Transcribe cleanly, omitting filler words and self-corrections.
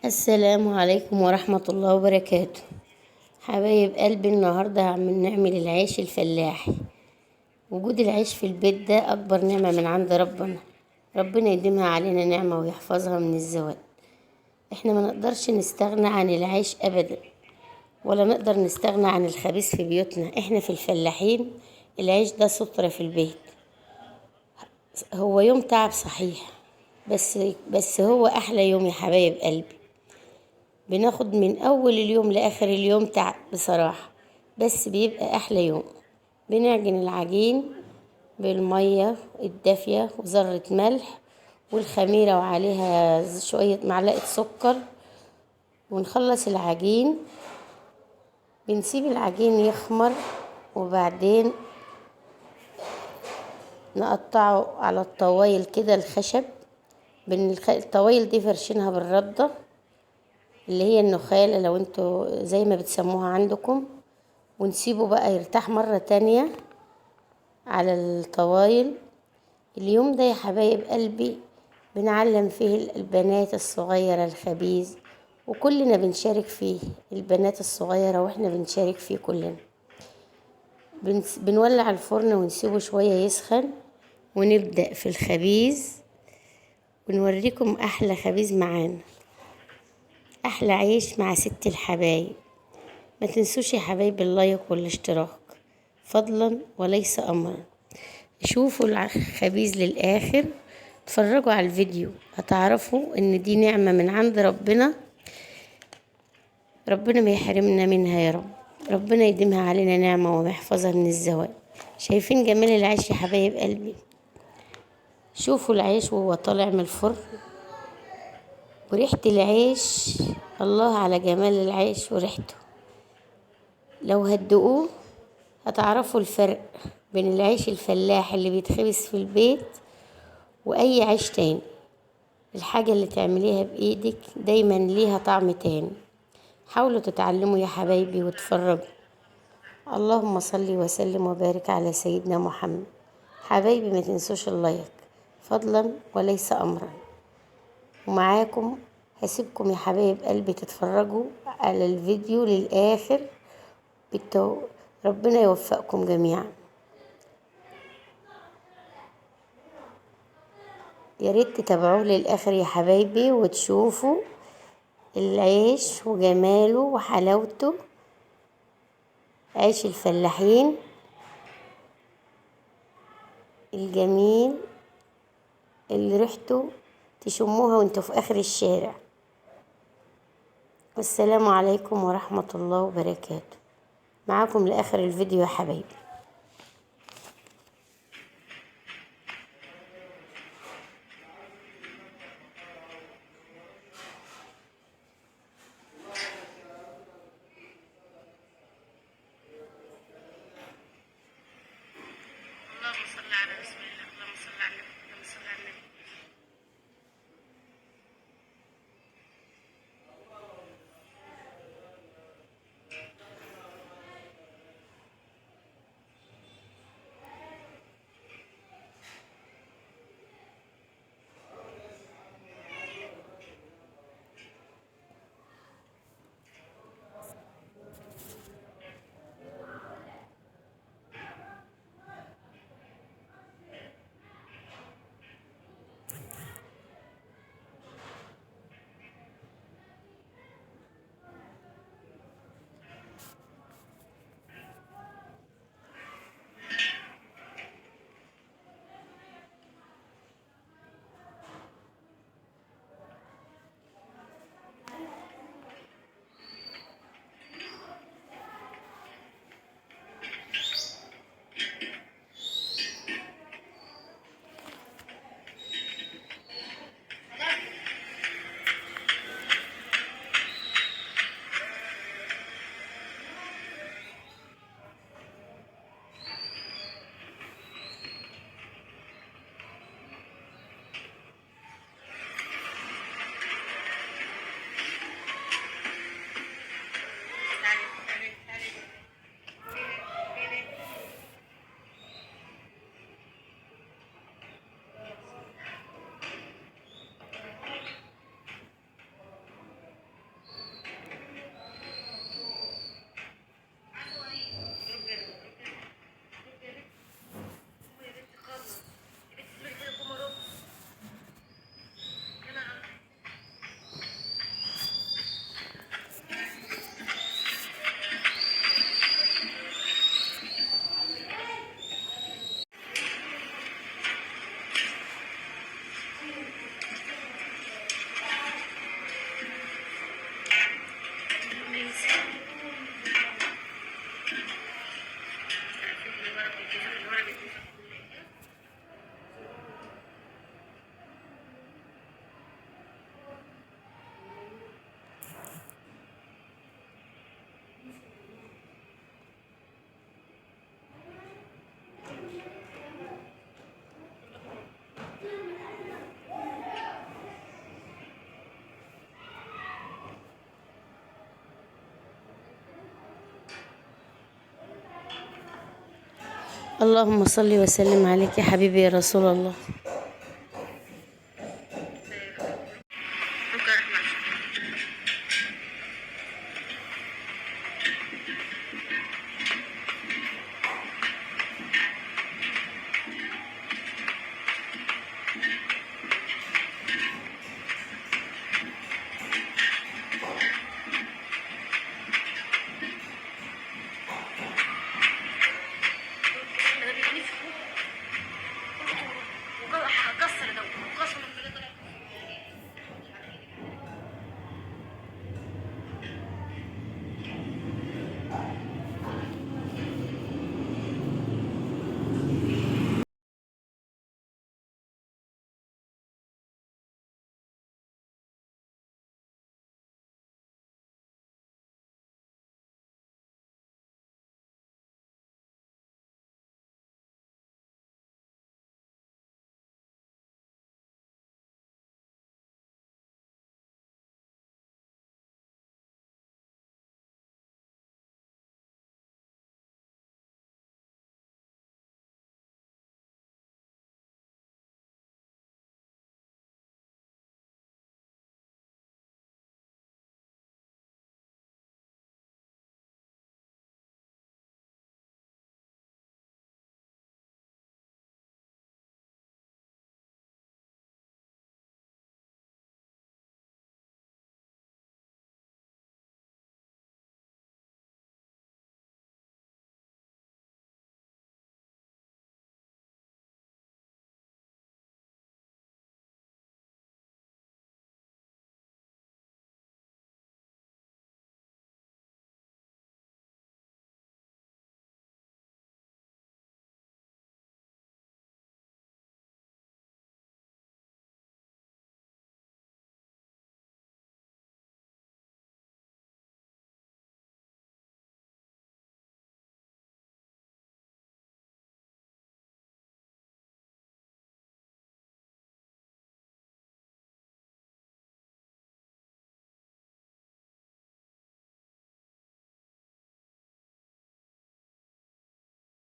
السلام عليكم ورحمة الله وبركاته. حبايب قلبي، النهاردة نعمل العيش الفلاحي. وجود العيش في البيت ده أكبر نعمة من عند ربنا. ربنا يديمها علينا نعمة ويحفظها من الزوال. احنا ما نقدرش نستغنى عن العيش أبدا، ولا نقدر نستغنى عن الخبيز في بيوتنا. احنا في الفلاحين العيش ده سترة في البيت. هو يوم تعب صحيح، بس هو أحلى يوم يا حبايب قلبي. بناخد من اول اليوم لاخر اليوم تعب بصراحة، بس بيبقى احلى يوم. بنعجن العجين بالمية الدافية وذرة ملح والخميرة وعليها شوية معلقة سكر، ونخلص العجين. بنسيب العجين يخمر، وبعدين نقطعه على الطوايل كده الخشب. الطوايل دي فرشينها بالردة، اللي هي النخالة لو انتوا زي ما بتسموها عندكم. ونسيبه بقى يرتاح مرة تانية على الطوايل. اليوم ده يا حبايب قلبي بنعلم فيه البنات الصغيرة الخبيز، وكلنا بنشارك فيه. البنات الصغيرة واحنا بنشارك فيه كلنا. بنولع الفرن ونسيبه شوية يسخن، ونبدأ في الخبيز ونوريكم أحلى خبيز معانا، أحلى عيش مع ست الحبايب. ما تنسوش يا حبايب اللايك والاشتراك، فضلا وليس أمرا. شوفوا الخبيز للآخر، اتفرجوا على الفيديو، هتعرفوا ان دي نعمة من عند ربنا. ربنا ما يحرمنا منها يا رب. ربنا يديمها علينا نعمة ويحفظها من الزوال. شايفين جمال العيش يا حبايب قلبي؟ شوفوا العيش وهو طالع من الفرن وريحة العيش. الله على جمال العيش وريحته. لو هتدوقوه هتعرفوا الفرق بين العيش الفلاح اللي بيتخبز في البيت واي عيش تاني. الحاجة اللي تعمليها بإيدك دايما ليها طعم تاني. حاولوا تتعلموا يا حبايبي وتفرجوا. اللهم صل وسلم وبارك على سيدنا محمد. حبايبي ما تنسوش اللايك، فضلا وليس أمرا. ومعاكم هسيبكم يا حبايب قلبي تتفرجوا على الفيديو للآخر. ربنا يوفقكم جميعا. يا ريت تتابعوه للآخر يا حبايبي وتشوفوا العيش وجماله وحلاوته. عيش الفلاحين الجميل اللي ريحته تشموها وانتوا في آخر الشارع. والسلام عليكم ورحمة الله وبركاته. معاكم لآخر الفيديو يا حبايبي. اللهم صل على رسول الله، اللهم صل على النبي، اللهم صل على النبي. اللهم صل وسلم عليك يا حبيبي يا رسول الله. ممكن احمد